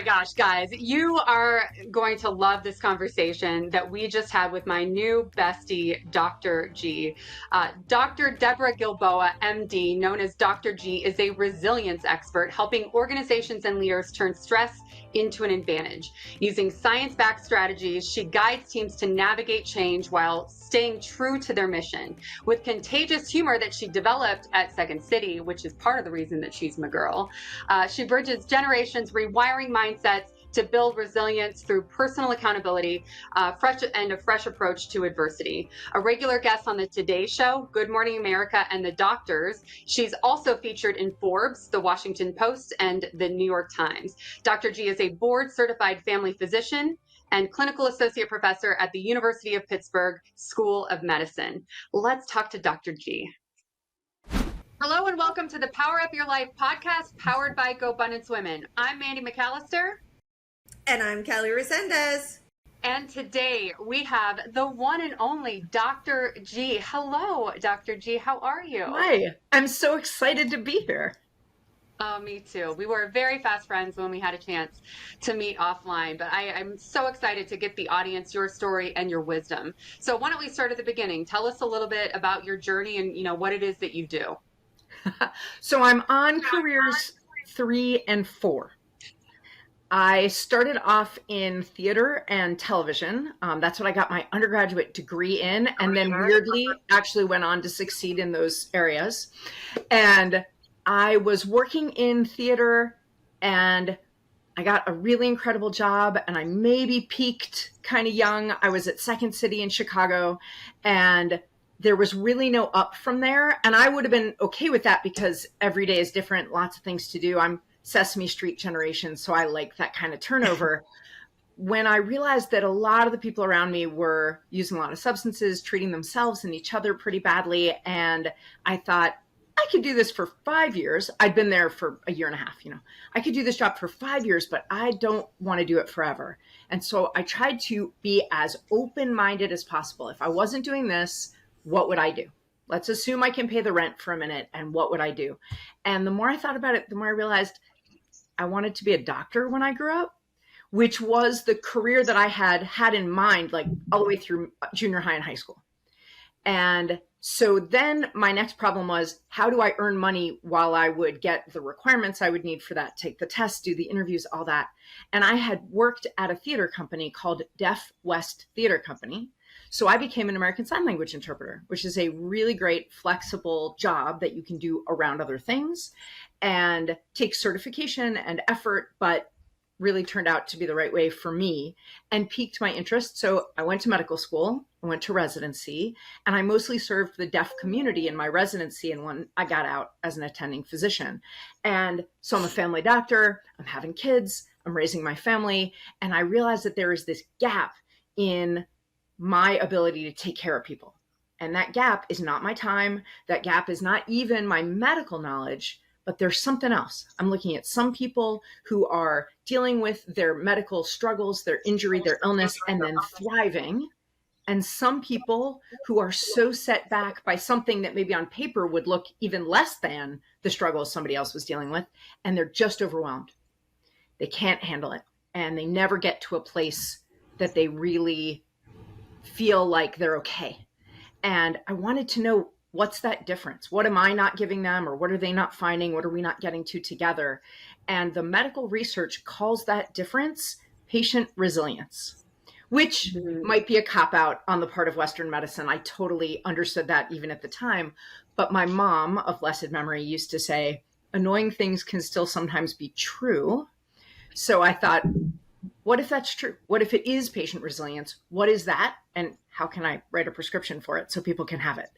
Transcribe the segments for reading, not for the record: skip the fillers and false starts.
gosh, guys, you are going to love this conversation that we just had with my new bestie, Dr. G. Dr. Deborah Gilboa, MD, known as Dr. G, is a resilience expert helping organizations and leaders turn stress into an advantage. Using science-backed strategies, she guides teams to navigate change while staying true to their mission. With contagious humor that she developed at Second City, which is part of the reason that she's my girl, she bridges generations, rewiring mindsets to build resilience through personal accountability, a fresh approach to adversity. A regular guest on the Today Show, Good Morning America, and The Doctors, she's also featured in Forbes, The Washington Post, and The New York Times. Dr. G is a board-certified family physician and clinical associate professor at the University of Pittsburgh School of Medicine. Let's talk to Dr. G. Hello and welcome to the Power Up Your Life podcast powered by GoBundance Women. I'm Mandy McAllister. And I'm Kelly Resendez. And today we have the one and only Dr. G. Hello, Dr. G. How are you? Hi. I'm so excited to be here. Oh, me too. We were very fast friends when we had a chance to meet offline, but I'm so excited to get the audience your story and your wisdom. So why don't we start at the beginning? Tell us a little bit about your journey and what it is that you do. So I'm on careers 3 and 4. I started off in theater and television. That's what I got my undergraduate degree in, and then weirdly actually went on to succeed in those areas. And I was working in theater and I got a really incredible job, and I maybe peaked kind of young. I was at Second City in Chicago, and there was really no up from there. And I would have been okay with that because every day is different, lots of things to do. I'm Sesame Street generation, so I like that kind of turnover. When I realized that a lot of the people around me were using a lot of substances, treating themselves and each other pretty badly, and I thought, I could do this for 5 years. I'd been there for a year and a half, I could do this job for 5 years, but I don't want to do it forever. And so I tried to be as open-minded as possible. If I wasn't doing this, what would I do? Let's assume I can pay the rent for a minute, and what would I do? And the more I thought about it, the more I realized I wanted to be a doctor when I grew up, which was the career that I had in mind, like all the way through junior high and high school. And so then my next problem was, how do I earn money while I would get the requirements I would need for that, take the tests, do the interviews, all that. And I had worked at a theater company called Deaf West Theater Company. So I became an American Sign Language interpreter, which is a really great flexible job that you can do around other things and takes certification and effort, but really turned out to be the right way for me and piqued my interest. So I went to medical school, I went to residency, and I mostly served the deaf community in my residency and when I got out as an attending physician. And so I'm a family doctor, I'm having kids, I'm raising my family, and I realized that there is this gap in my ability to take care of people. And that gap is not my time. That gap is not even my medical knowledge, but there's something else. I'm looking at some people who are dealing with their medical struggles, their injury, their illness, and then thriving. And some people who are so set back by something that maybe on paper would look even less than the struggles somebody else was dealing with, and they're just overwhelmed. They can't handle it. And they never get to a place that they really feel like they're okay. And I wanted to know, what's that difference? What am I not giving them, or what are they not finding? What are we not getting to together? And the medical research calls that difference patient resilience, which might be a cop-out on the part of Western medicine. I totally understood that even at the time. But my mom of blessed memory used to say, annoying things can still sometimes be true. So I thought, what if that's true? What if it is patient resilience? What is that? And how can I write a prescription for it so people can have it?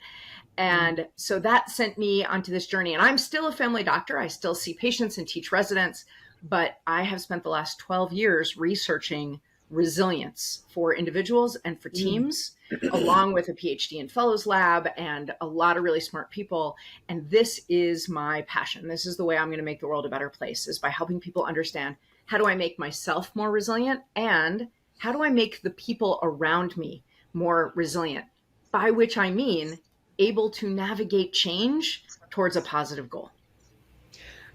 And so that sent me onto this journey. And I'm still a family doctor. I still see patients and teach residents, but I have spent the last 12 years researching resilience for individuals and for teams, along with a PhD in fellows lab and a lot of really smart people. And this is my passion. This is the way I'm going to make the world a better place, is by helping people understand, how do I make myself more resilient? And how do I make the people around me more resilient? By which I mean able to navigate change towards a positive goal.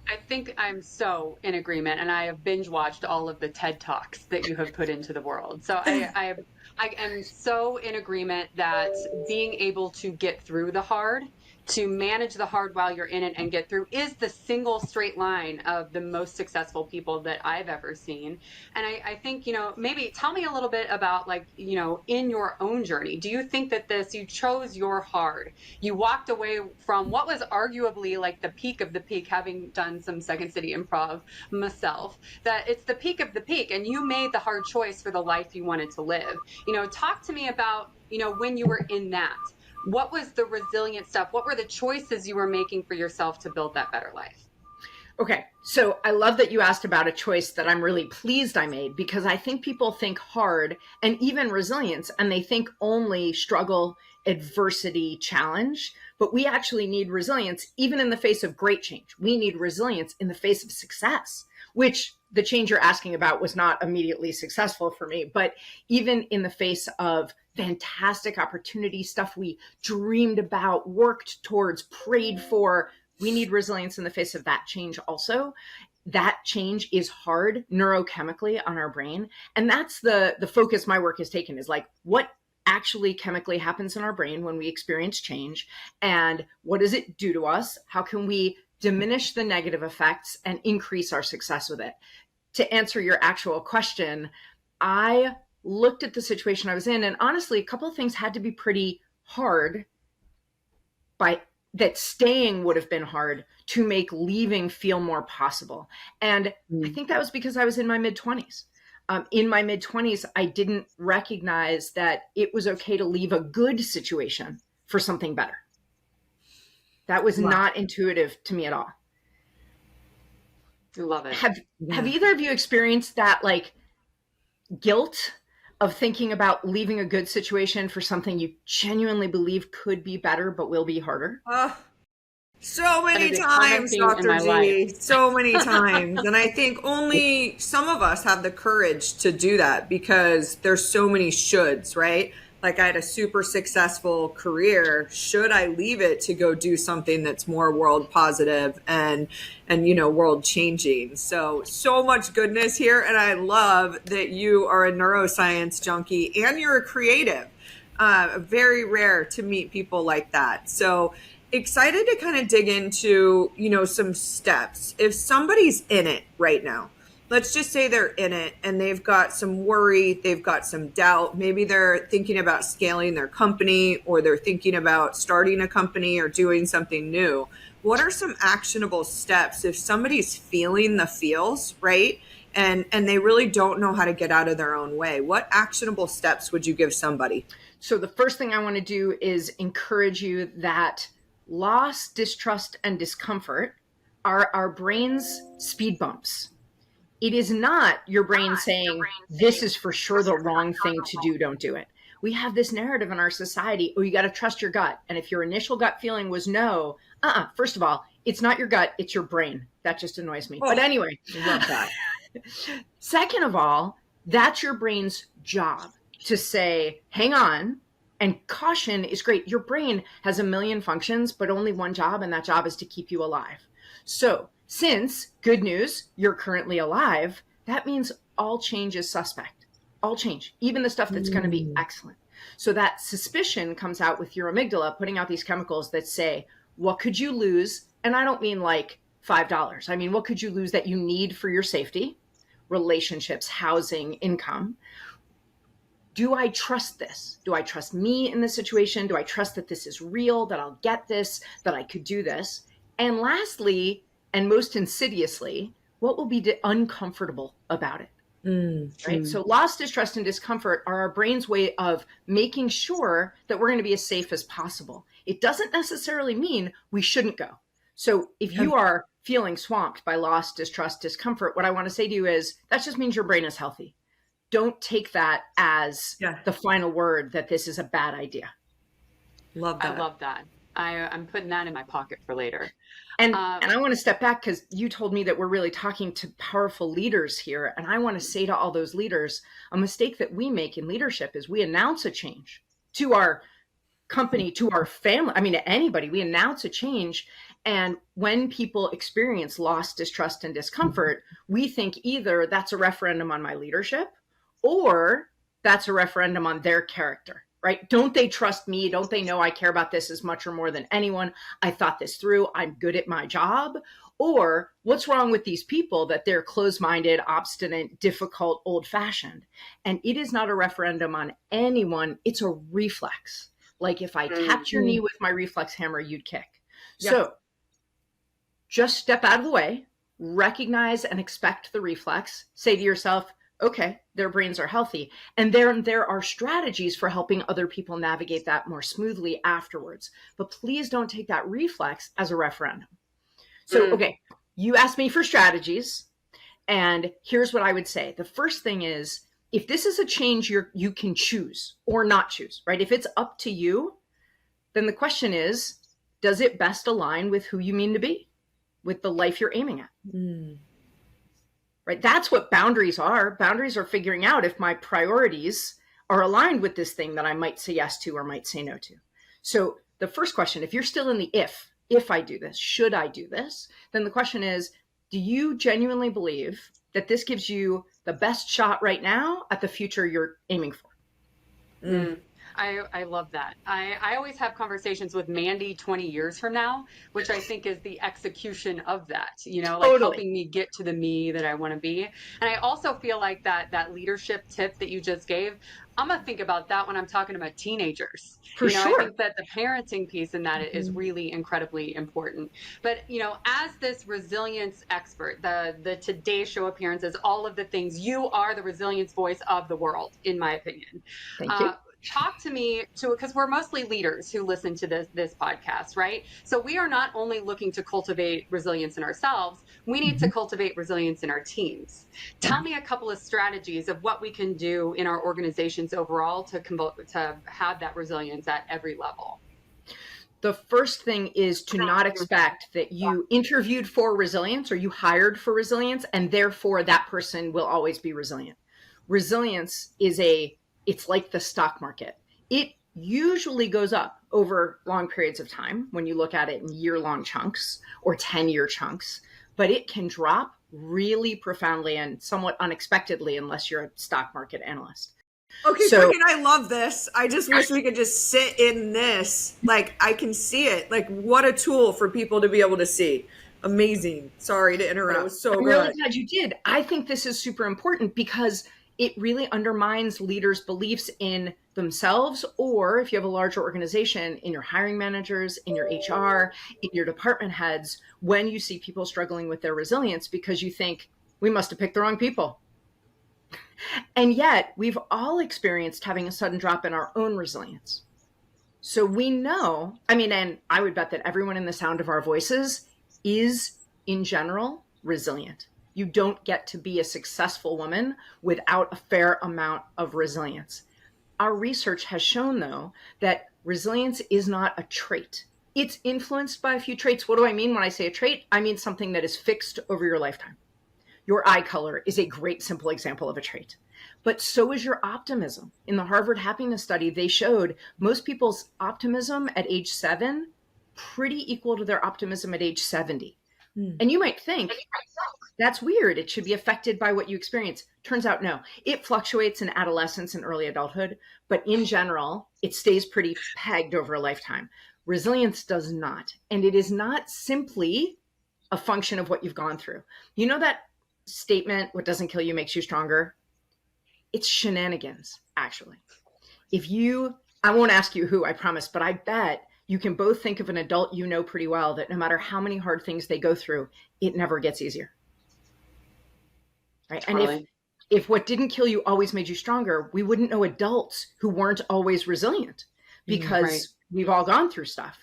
I think I'm so in agreement, and I have binge watched all of the TED Talks that you have put into the world. So I am so in agreement that being able to get through the hard, to manage the hard while you're in it and get through, is the single straight line of the most successful people that I've ever seen. And I think, maybe tell me a little bit about, like, in your own journey, do you think that you chose your hard? You walked away from what was arguably like the peak of the peak, having done some Second City improv myself, that it's the peak of the peak, and you made the hard choice for the life you wanted to live. Talk to me about, when you were in that. What was the resilient stuff? What were the choices you were making for yourself to build that better life? Okay, so I love that you asked about a choice that I'm really pleased I made, because I think people think hard and even resilience, and they think only struggle, adversity, challenge, but we actually need resilience even in the face of great change. We need resilience in the face of success, which the change you're asking about was not immediately successful for me, but even in the face of fantastic opportunity, stuff we dreamed about, worked towards, prayed for, we need resilience in the face of that change also. That change is hard neurochemically on our brain. And that's the focus my work has taken, is like, what actually chemically happens in our brain when we experience change, and what does it do to us? How can we diminish the negative effects and increase our success with it? To answer your actual question, I looked at the situation I was in, and honestly, a couple of things had to be pretty hard that staying would have been hard to make leaving feel more possible. And I think that was because I was in my mid-20s. In my mid-20s, I didn't recognize that it was okay to leave a good situation for something better. That was not intuitive to me at all. I love it. Have either of you experienced that, like, guilt of thinking about leaving a good situation for something you genuinely believe could be better but will be harder? So many times, Dr. G. So many times. And I think only some of us have the courage to do that, because there's so many shoulds, right? Like, I had a super successful career. Should I leave it to go do something that's more world positive and world changing? So much goodness here. And I love that you are a neuroscience junkie and you're a creative. Very rare to meet people like that. So excited to kind of dig into, some steps. If somebody's in it right now, let's just say they're in it and they've got some worry, they've got some doubt. Maybe they're thinking about scaling their company, or they're thinking about starting a company or doing something new. What are some actionable steps if somebody's feeling the feels, right? And they really don't know how to get out of their own way? What actionable steps would you give somebody? So the first thing I want to do is encourage you that loss, distrust, and discomfort are our brain's speed bumps. It is not your brain saying, this is for sure the wrong thing to do, don't do it. We have this narrative in our society, oh, you got to trust your gut. And if your initial gut feeling was no, first of all, it's not your gut, it's your brain. That just annoys me. But anyway, love that. Second of all, that's your brain's job to say, hang on. And caution is great. Your brain has a million functions, but only one job, and that job is to keep you alive. So since, good news, you're currently alive, that means all change is suspect. All change, even the stuff that's going to be excellent. So that suspicion comes out with your amygdala putting out these chemicals that say, what could you lose? And I don't mean like $5. I mean, what could you lose that you need for your safety, relationships, housing, income? Do I trust this? Do I trust me in this situation? Do I trust that this is real, that I'll get this, that I could do this? And lastly, and most insidiously, what will be uncomfortable about it? Right? So loss, distrust, and discomfort are our brain's way of making sure that we're going to be as safe as possible. It doesn't necessarily mean we shouldn't go. So if you are feeling swamped by loss, distrust, discomfort, what I want to say to you is that just means your brain is healthy. Don't take that as the final word that this is a bad idea. Love that. I love that. I'm putting that in my pocket for later. And I want to step back, because you told me that we're really talking to powerful leaders here. And I want to say to all those leaders, a mistake that we make in leadership is we announce a change to our company, to our family. I mean, to anybody, we announce a change And when people experience loss, distrust, and discomfort, we think either that's a referendum on my leadership or that's a referendum on their character, right? Don't they trust me? Don't they know I care about this as much or more than anyone? I thought this through. I'm good at my job. Or what's wrong with these people that they're closed-minded, obstinate, difficult, old-fashioned? And it is not a referendum on anyone. It's a reflex. Like if I tapped your knee with my reflex hammer, you'd kick. Yeah. So just step out of the way, recognize and expect the reflex, say to yourself, okay, their brains are healthy. And there are strategies for helping other people navigate that more smoothly afterwards. But please don't take that reflex as a referendum. So, okay, you asked me for strategies, and here's what I would say. The first thing is, if this is a change you can choose or not choose, right? If it's up to you, then the question is, does it best align with who you mean to be, with the life you're aiming at? Right? That's what boundaries are. Boundaries are figuring out if my priorities are aligned with this thing that I might say yes to or might say no to. So the first question, if you're still in the if I do this, should I do this? Then the question is, do you genuinely believe that this gives you the best shot right now at the future you're aiming for? I love that. I always have conversations with Mandy 20 years from now, which I think is the execution of that, like helping me get to the me that I want to be. And I also feel like that leadership tip that you just gave, I'm going to think about that when I'm talking about teenagers. For sure. I think that the parenting piece in that is really incredibly important. But, as this resilience expert, the Today Show appearances, all of the things, you are the resilience voice of the world, in my opinion. Thank you. Talk to me because we're mostly leaders who listen to this podcast, right? So we are not only looking to cultivate resilience in ourselves, we need to cultivate resilience in our teams. Tell me a couple of strategies of what we can do in our organizations overall to have that resilience at every level. The first thing is to not expect that you interviewed for resilience or you hired for resilience, and therefore that person will always be resilient. Resilience it's like the stock market. It usually goes up over long periods of time when you look at it in year-long chunks or 10-year chunks, but it can drop really profoundly and somewhat unexpectedly unless you're a stock market analyst. Okay, so I love this. I just wish we could just sit in this. Like, I can see it. Like, what a tool for people to be able to see. Amazing. Sorry to interrupt. It was so good. I'm really glad you did. I think this is super important because it really undermines leaders' beliefs in themselves, or if you have a larger organization, in your hiring managers, in your HR, in your department heads, when you see people struggling with their resilience, because you think, we must have picked the wrong people. And yet, we've all experienced having a sudden drop in our own resilience. So we know, and I would bet that everyone in the sound of our voices is, in general, resilient. You don't get to be a successful woman without a fair amount of resilience. Our research has shown, though, that resilience is not a trait. It's influenced by a few traits. What do I mean when I say a trait? I mean something that is fixed over your lifetime. Your eye color is a great simple example of a trait. But so is your optimism. In the Harvard Happiness Study, they showed most people's optimism at age 7 pretty equal to their optimism at age 70. And you might think, that's weird. It should be affected by what you experience. Turns out, no. It fluctuates in adolescence and early adulthood, but in general, it stays pretty pegged over a lifetime. Resilience does not. And it is not simply a function of what you've gone through. You know that statement, what doesn't kill you makes you stronger? It's shenanigans, actually. I won't ask you who, I promise, but I bet you can both think of an adult you know pretty well that no matter how many hard things they go through, it never gets easier. Right? Totally. And if what didn't kill you always made you stronger, we wouldn't know adults who weren't always resilient because we've all gone through stuff.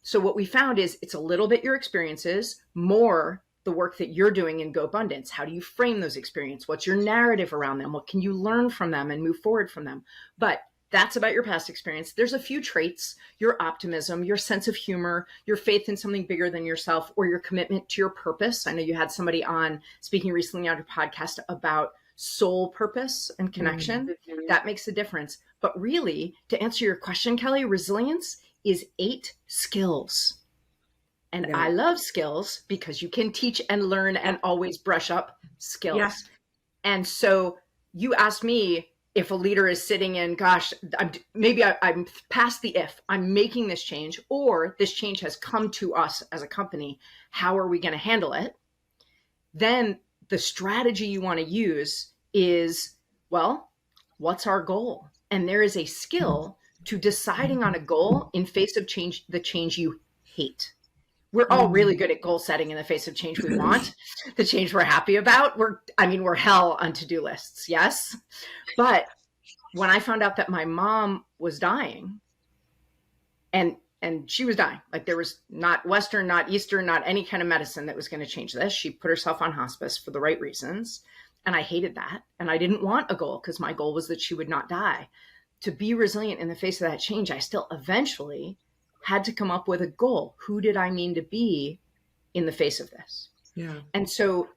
So what we found is it's a little bit your experiences, more the work that you're doing in GoBundance. How do you frame those experiences? What's your narrative around them? What can you learn from them and move forward from them? But that's about your past experience. There's a few traits, your optimism, your sense of humor, your faith in something bigger than yourself, or your commitment to your purpose. I know you had somebody on speaking recently on your podcast about soul purpose and connection. That makes a difference. But really, to answer your question, Kelly, resilience is 8 skills. And I love skills because you can teach and learn and always brush up skills. Yeah. And so you asked me if a leader is sitting in, gosh, I'm past the if, I'm making this change, or this change has come to us as a company. How are we going to handle it? Then the strategy you want to use is, well, what's our goal? And there is a skill to deciding on a goal in face of change, the change you hate. We're all really good at goal setting in the face of change we want, the change we're happy about. We're hell on to-do lists, yes? But when I found out that my mom was dying, and she was dying, like there was not Western, not Eastern, not any kind of medicine that was going to change this. She put herself on hospice for the right reasons. And I hated that. And I didn't want a goal because my goal was that she would not die. To be resilient in the face of that change, I still eventually had to come up with a goal. Who did I mean to be in the face of this? Yeah. And so,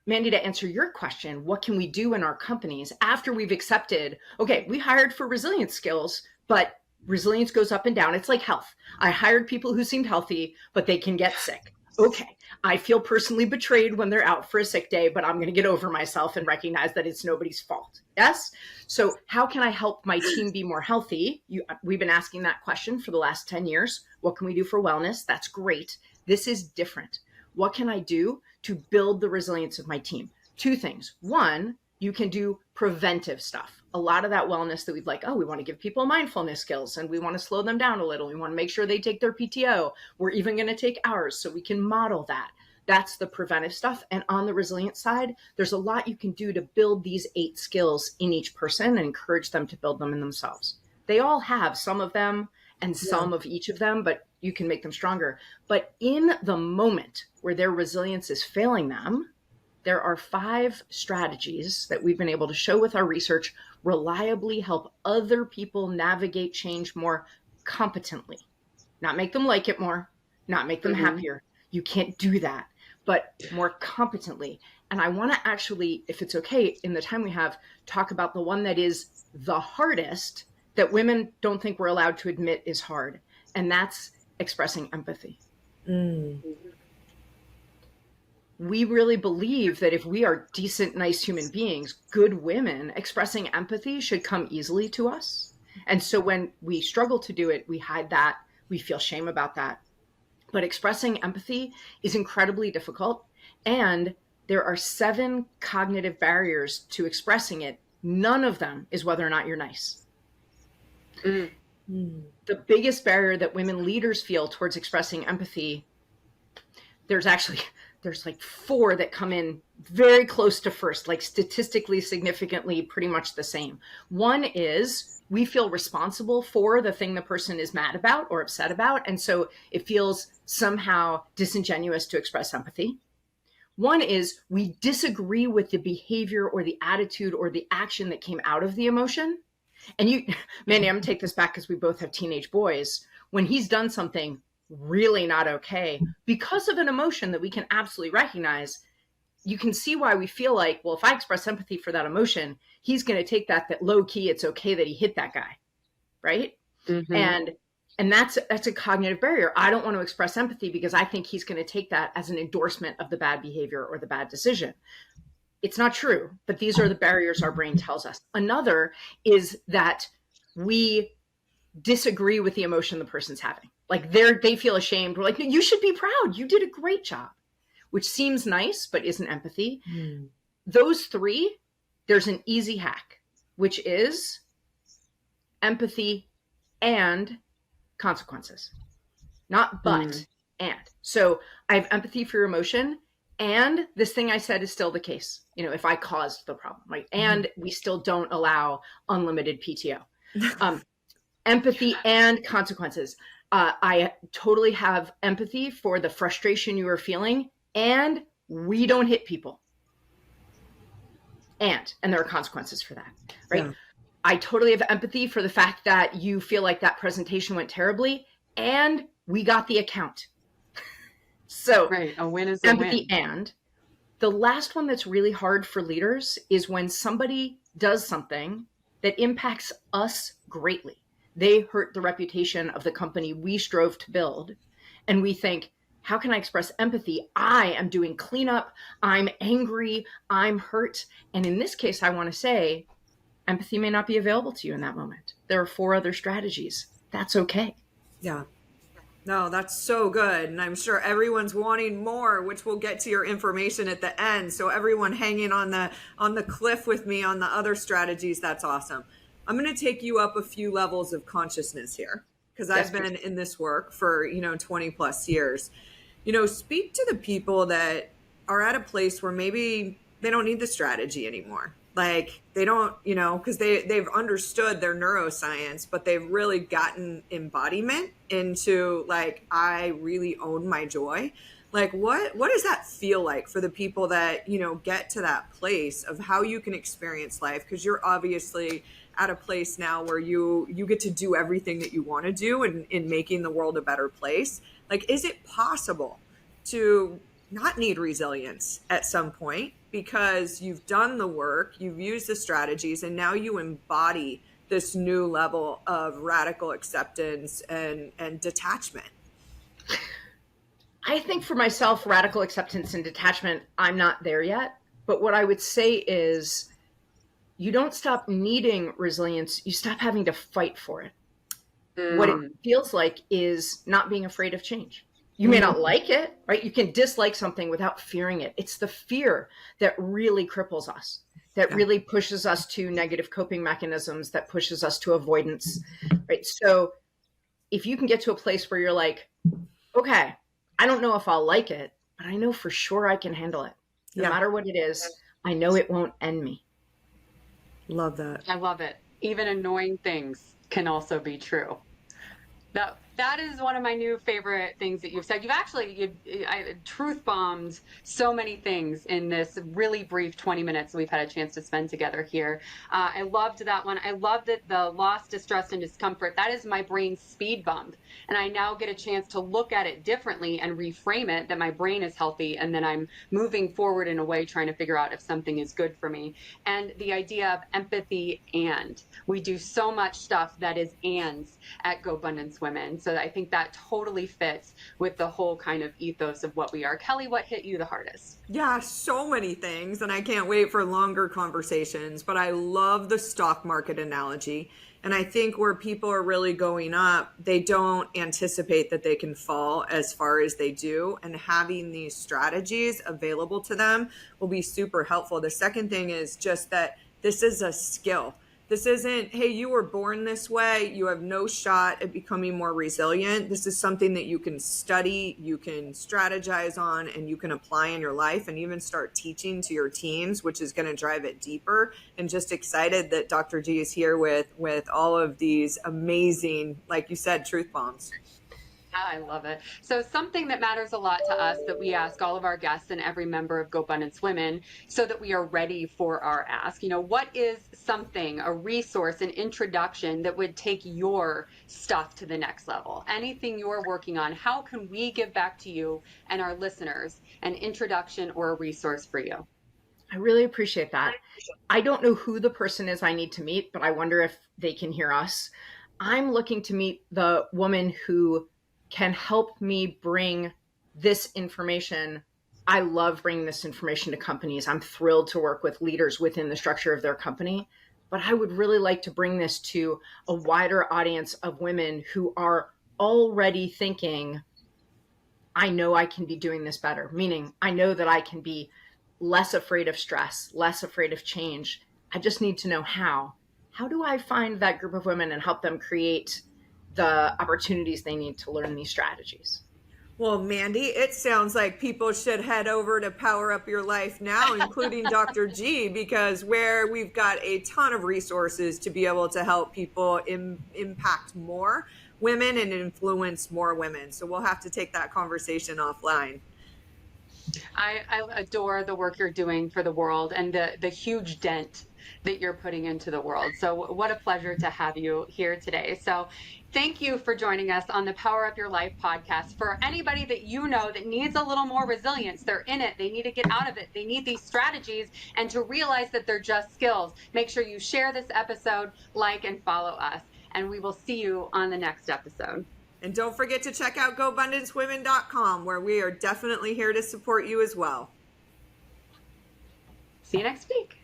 Mandy, to answer your question, what can we do in our companies after we've accepted, okay, we hired for resilience skills, but resilience goes up and down. It's like health. I hired people who seemed healthy, but they can get sick. Okay, I feel personally betrayed when they're out for a sick day, but I'm going to get over myself and recognize that it's nobody's fault. Yes? So how can I help my team be more healthy? We've been asking that question for the last 10 years. What can we do for wellness? That's great. This is different. What can I do to build the resilience of my team? Two things. One, you can do preventive stuff. A lot of that wellness that we want to give people mindfulness skills and we want to slow them down a little. We want to make sure they take their PTO. We're even going to take ours so we can model that. That's the preventive stuff. And on the resilience side, there's a lot you can do to build these 8 skills in each person and encourage them to build them in themselves. They all have some of them and some of each of them, but you can make them stronger. But in the moment where their resilience is failing them, there are 5 strategies that we've been able to show with our research reliably help other people navigate change more competently. Not make them like it more, not make them happier. You can't do that, but more competently. And I want to actually, if it's okay, in the time we have, talk about the one that is the hardest that women don't think we're allowed to admit is hard. And that's expressing empathy. We really believe that if we are decent, nice human beings, good women, expressing empathy should come easily to us. And so when we struggle to do it, we hide that, we feel shame about that. But expressing empathy is incredibly difficult. And there are 7 cognitive barriers to expressing it. None of them is whether or not you're nice. The biggest barrier that women leaders feel towards expressing empathy, there's like 4 that come in very close to first, like statistically significantly pretty much the same. One is we feel responsible for the thing the person is mad about or upset about. And so it feels somehow disingenuous to express empathy. One is we disagree with the behavior or the attitude or the action that came out of the emotion. And Mandy, I'm gonna take this back because we both have teenage boys. When he's done something really not okay because of an emotion that we can absolutely recognize, you can see why we feel like, well, if I express empathy for that emotion, he's going to take that low key, it's okay that he hit that guy. Right. And that's a cognitive barrier. I don't want to express empathy because I think he's going to take that as an endorsement of the bad behavior or the bad decision. It's not true, but these are the barriers our brain tells us. Another is that we disagree with the emotion the person's having. Like they feel ashamed. We're like, no, you should be proud. You did a great job, which seems nice, but isn't empathy. Those 3, there's an easy hack, which is empathy and consequences, not but, and. So I have empathy for your emotion. And this thing I said is still the case. If I caused the problem, right? And we still don't allow unlimited PTO. Empathy and consequences. I totally have empathy for the frustration you are feeling, and we don't hit people. And there are consequences for that, right? Yeah. I totally have empathy for the fact that you feel like that presentation went terribly, and we got the account. So right, a win is a empathy win. And the last one that's really hard for leaders is when somebody does something that impacts us greatly. They hurt the reputation of the company we strove to build. And we think, How can I express empathy? I am doing cleanup. I'm angry. I'm hurt. And in this case, I want to say empathy may not be available to you in that moment. There are 4 other strategies. That's okay. Yeah. No, that's so good. And I'm sure everyone's wanting more, which we'll get to your information at the end. So everyone hanging on the cliff with me on the other strategies, that's awesome. I'm going to take you up a few levels of consciousness here, because I've been in this work for, 20 plus years. Speak to the people that are at a place where maybe they don't need the strategy anymore. Like they don't, because they've understood their neuroscience, but they've really gotten embodiment into like, I really own my joy. Like what does that feel like for the people that, get to that place of how you can experience life? Because you're obviously at a place now where you get to do everything that you want to do in making the world a better place. Like, is it possible to not need resilience at some point because you've done the work, you've used the strategies, and now you embody this new level of radical acceptance and detachment? I think for myself, radical acceptance and detachment, I'm not there yet. But what I would say is you don't stop needing resilience, you stop having to fight for it. What it feels like is not being afraid of change. You may not like it, right? You can dislike something without fearing it. It's the fear that really cripples us, that really pushes us to negative coping mechanisms, that pushes us to avoidance, right? So if you can get to a place where you're like, okay, I don't know if I'll like it, but I know for sure I can handle it. No matter what it is, I know it won't end me. Love that. I love it. Even annoying things can also be true. That is one of my new favorite things that you've said. I truth bombed so many things in this really brief 20 minutes we've had a chance to spend together here. I loved that one. I love that the loss, distress, and discomfort, that is my brain's speed bump. And I now get a chance to look at it differently and reframe it, that my brain is healthy and then I'm moving forward in a way trying to figure out if something is good for me. And the idea of empathy, and we do so much stuff that is ands at GoBundance Women. So I think that totally fits with the whole kind of ethos of what we are. Kelly, what hit you the hardest? Yeah, so many things, and I can't wait for longer conversations, but I love the stock market analogy. And I think where people are really going up, they don't anticipate that they can fall as far as they do. And having these strategies available to them will be super helpful. The second thing is just that this is a skill. This isn't, hey, you were born this way, you have no shot at becoming more resilient. This is something that you can study, you can strategize on, and you can apply in your life and even start teaching to your teams, which is going to drive it deeper. And just excited that Dr. G is here with all of these amazing, like you said, truth bombs. I love it. So something that matters a lot to us that we ask all of our guests and every member of GoBundance Women so that we are ready for our ask, what is something, a resource, an introduction that would take your stuff to the next level? Anything you're working on, how can we give back to you and our listeners an introduction or a resource for you? I really appreciate that. I don't know who the person is I need to meet, but I wonder if they can hear us. I'm looking to meet the woman who can help me bring this information. I love bringing this information to companies. I'm thrilled to work with leaders within the structure of their company, but I would really like to bring this to a wider audience of women who are already thinking, I know I can be doing this better, meaning I know that I can be less afraid of stress, less afraid of change. I just need to know how. How do I find that group of women and help them create the opportunities they need to learn these strategies? Well, Mandy, it sounds like people should head over to Power Up Your Life now, including Dr. G, because where we've got a ton of resources to be able to help people impact more women and influence more women. So we'll have to take that conversation offline. I adore the work you're doing for the world and the huge dent that you're putting into the world. So what a pleasure to have you here today. So thank you for joining us on the Power Up Your Life podcast. For anybody that you know that needs a little more resilience, they're in it, they need to get out of it, they need these strategies, and to realize that they're just skills, make sure you share this episode, like and follow us, and we will see you on the next episode. And don't forget to check out GoBundanceWomen.com, where we are definitely here to support you as well. See you next week.